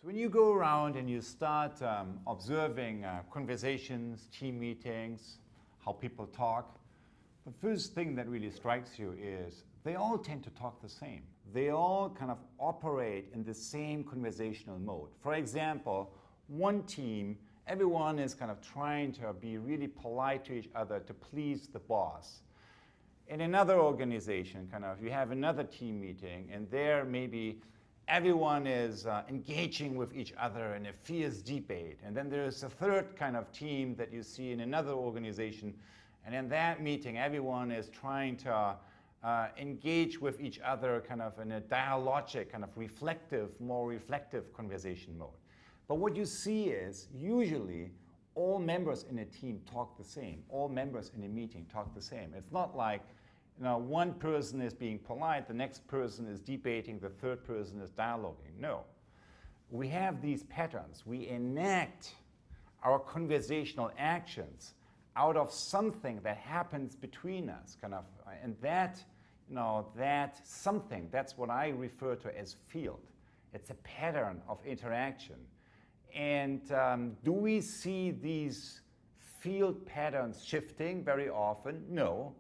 So when you go around and you start observing conversations, team meetings, how people talk, the first thing that really strikes you is they all tend to talk the same. They all kind of operate in the same conversational mode. For example, one team, everyone is kind of trying to be really polite to each other to please the boss. In another organization, you have another team meeting, and there maybe everyone is engaging with each other in a fierce debate. And then there's a third kind of team that you see in another organization, and in that meeting, everyone is trying to engage with each other in a dialogic, more reflective conversation mode. But what you see is usually all members in a team talk the same. All members in a meeting talk the same. It's not like one person is being polite, the next person is debating, the third person is dialoguing. No. We have these patterns. We enact our conversational actions out of something that happens between us, and that something, that's what I refer to as field. It's a pattern of interaction. And do we see these field patterns shifting very often? No.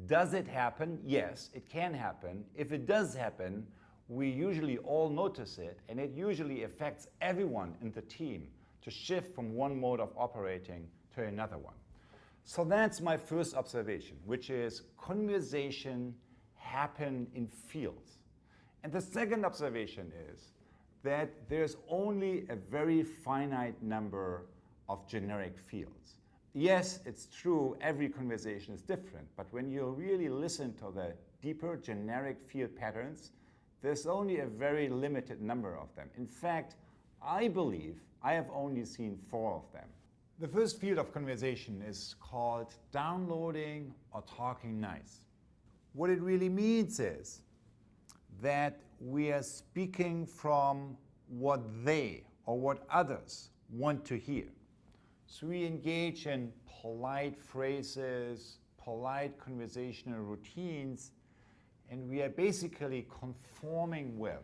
Does it happen? Yes, it can happen. If it does happen, we usually all notice it, and it usually affects everyone in the team to shift from one mode of operating to another one. So that's my first observation, which is conversation happen in fields. And the second observation is that there's only a very finite number of generic fields. Yes, it's true, every conversation is different, but when you really listen to the deeper generic field patterns, there's only a very limited number of them. In fact, I believe I have only seen 4 of them. The first field of conversation is called downloading or talking nice. What it really means is that we are speaking from what they or what others want to hear. So we engage in polite phrases, polite conversational routines, and we are basically conforming with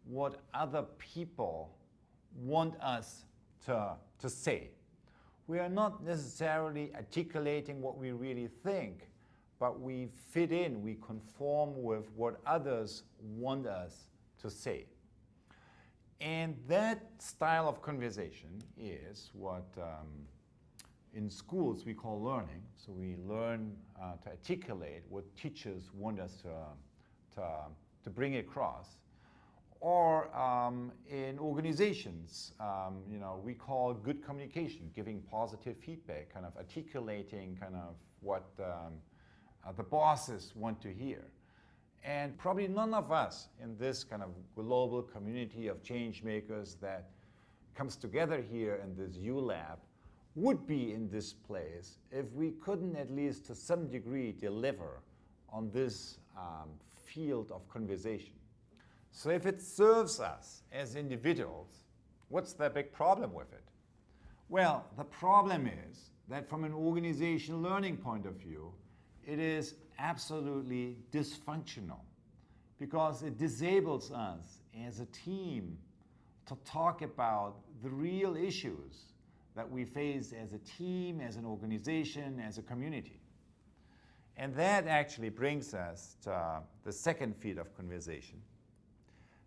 what other people want us to say. We are not necessarily articulating what we really think, but we fit in, we conform with what others want us to say. And that style of conversation is what in schools we call learning. So we learn to articulate what teachers want us to bring across. Or in organizations, we call good communication, giving positive feedback, articulating what the bosses want to hear. And probably none of us in this global community of change makers that comes together here in this ULab would be in this place if we couldn't at least to some degree deliver on this field of conversation. So if it serves us as individuals, what's the big problem with it? Well, the problem is that from an organizational learning point of view, it is absolutely dysfunctional because it disables us as a team to talk about the real issues that we face as a team, as an organization, as a community. And that actually brings us to the second field of conversation,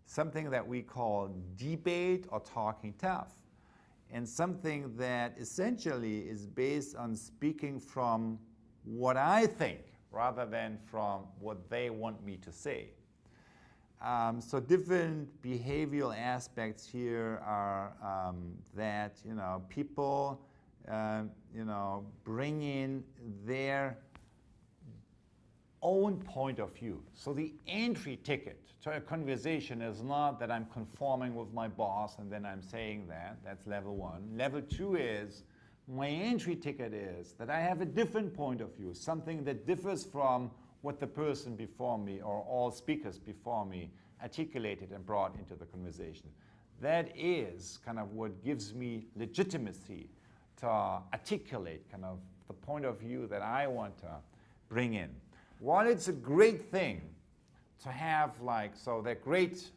something that we call debate or talking tough, and something that essentially is based on speaking from what I think rather than from what they want me to say. So different behavioral aspects here are that people bring in their own point of view. So the entry ticket to a conversation is not that I'm conforming with my boss and then I'm saying that. That's level 1. Level 2 is my entry ticket is that I have a different point of view, something that differs from what the person before me or all speakers before me articulated and brought into the conversation. That is what gives me legitimacy to articulate the point of view that I want to bring in. While it's a great thing to have they're great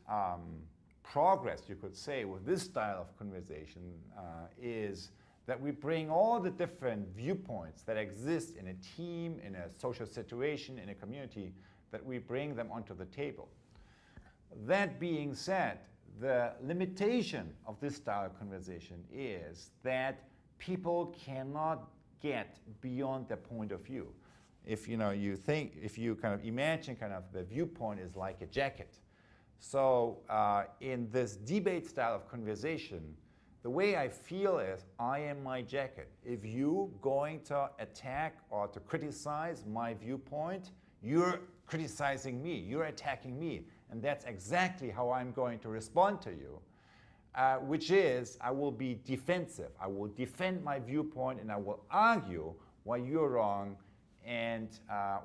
progress, you could say, with this style of conversation is that we bring all the different viewpoints that exist in a team, in a social situation, in a community, that we bring them onto the table. That being said, the limitation of this style of conversation is that people cannot get beyond their point of view. If you kind of imagine kind of the viewpoint is like a jacket. So in this debate style of conversation, the way I feel is I am my jacket. If you going to attack or to criticize my viewpoint, you're criticizing me, you're attacking me. And that's exactly how I'm going to respond to you, which is I will be defensive. I will defend my viewpoint and I will argue why you're wrong and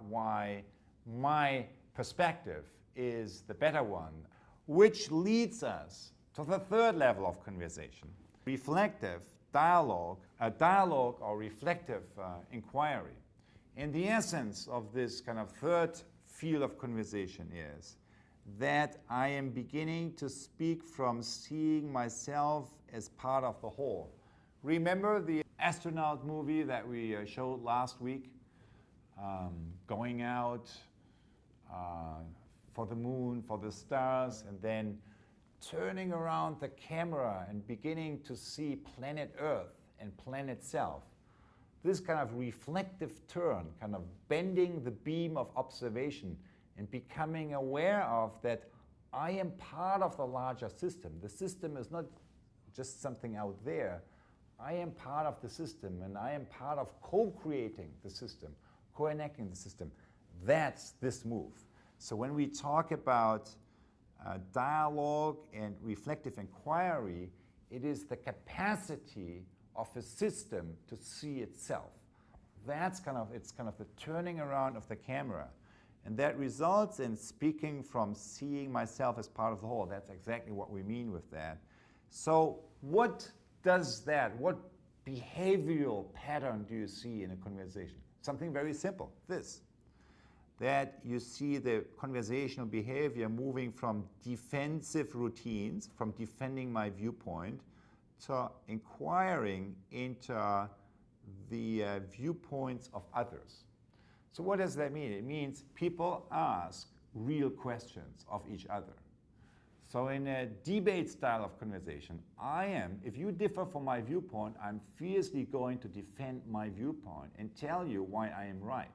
why my perspective is the better one, which leads us to the third level of conversation, reflective dialogue, a dialogue or reflective inquiry. And the essence of this kind of third field of conversation is that I am beginning to speak from seeing myself as part of the whole. Remember the astronaut movie that we showed last week? Going out for the moon, for the stars, and then turning around the camera and beginning to see planet Earth and planet Self. This kind of reflective turn, kind of bending the beam of observation and becoming aware of that I am part of the larger system. The system is not just something out there. I am part of the system and I am part of co-creating the system, co-enacting the system. That's this move. So when we talk about dialogue and reflective inquiry, it is the capacity of a system to see itself. That's kind of the turning around of the camera. And that results in speaking from seeing myself as part of the whole. That's exactly what we mean with that. So what does that, what behavioral pattern do you see in a conversation? Something very simple, this. That you see the conversational behavior moving from defensive routines, from defending my viewpoint, to inquiring into the viewpoints of others. So what does that mean? It means people ask real questions of each other. So in a debate style of conversation, if you differ from my viewpoint, I'm fiercely going to defend my viewpoint and tell you why I am right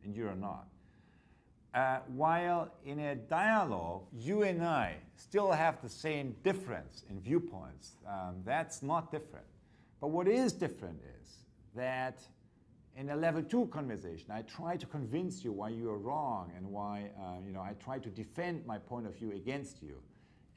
and you're not. While in a dialogue, you and I still have the same difference in viewpoints. That's not different. But what is different is that in a level 2 conversation, I try to convince you why you are wrong and why I try to defend my point of view against you.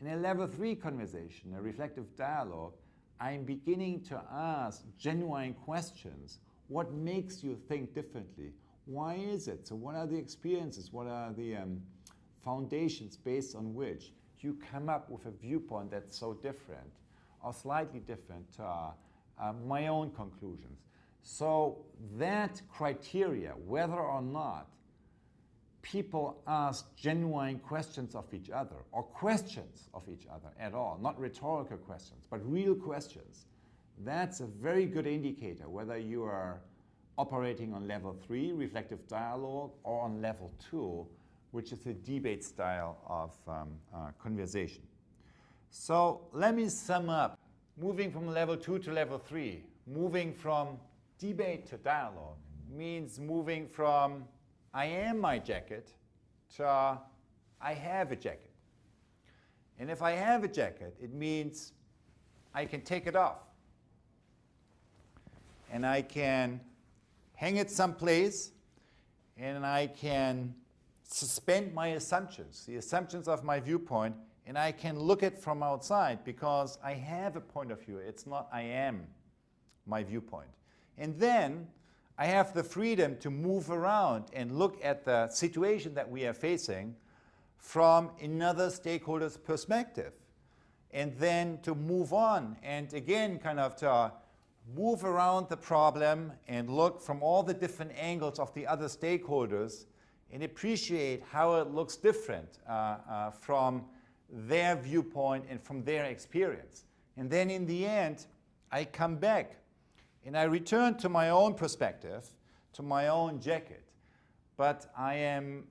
In a level 3 conversation, a reflective dialogue, I'm beginning to ask genuine questions. What makes you think differently? Why is it? So what are the experiences? What are the foundations based on which you come up with a viewpoint that's so different or slightly different to my own conclusions? So that criteria, whether or not people ask genuine questions of each other or questions of each other at all, not rhetorical questions, but real questions, that's a very good indicator whether you are operating on level 3, reflective dialogue, or on level 2, which is a debate style of conversation. So let me sum up. Moving from level 2 to level 3, moving from debate to dialogue means moving from I am my jacket to I have a jacket. And if I have a jacket, it means I can take it off. And I can hang it someplace, and I can suspend my assumptions, the assumptions of my viewpoint, and I can look at it from outside because I have a point of view. It's not I am my viewpoint. And then I have the freedom to move around and look at the situation that we are facing from another stakeholder's perspective. And then to move on and again kind of to move around the problem and look from all the different angles of the other stakeholders and appreciate how it looks different from their viewpoint and from their experience. And then in the end, I come back and I return to my own perspective, to my own jacket. But I am,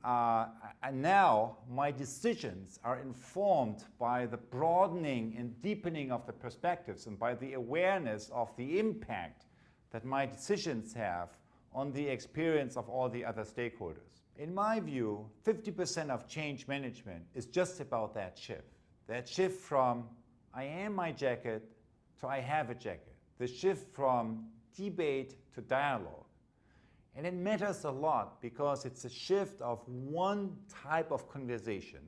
now my decisions are informed by the broadening and deepening of the perspectives and by the awareness of the impact that my decisions have on the experience of all the other stakeholders. In my view, 50% of change management is just about that shift. That shift from I am my jacket to I have a jacket. The shift from debate to dialogue. And it matters a lot because it's a shift of one type of conversation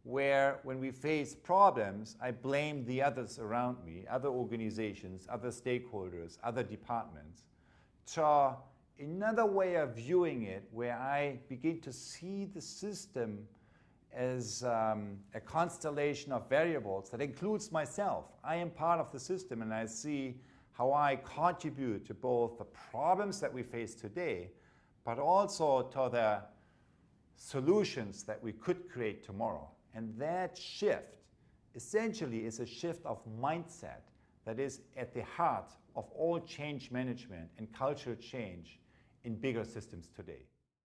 where when we face problems, I blame the others around me, other organizations, other stakeholders, other departments, to another way of viewing it where I begin to see the system as a constellation of variables that includes myself. I am part of the system and I see how I contribute to both the problems that we face today, but also to the solutions that we could create tomorrow. And that shift essentially is a shift of mindset that is at the heart of all change management and cultural change in bigger systems today.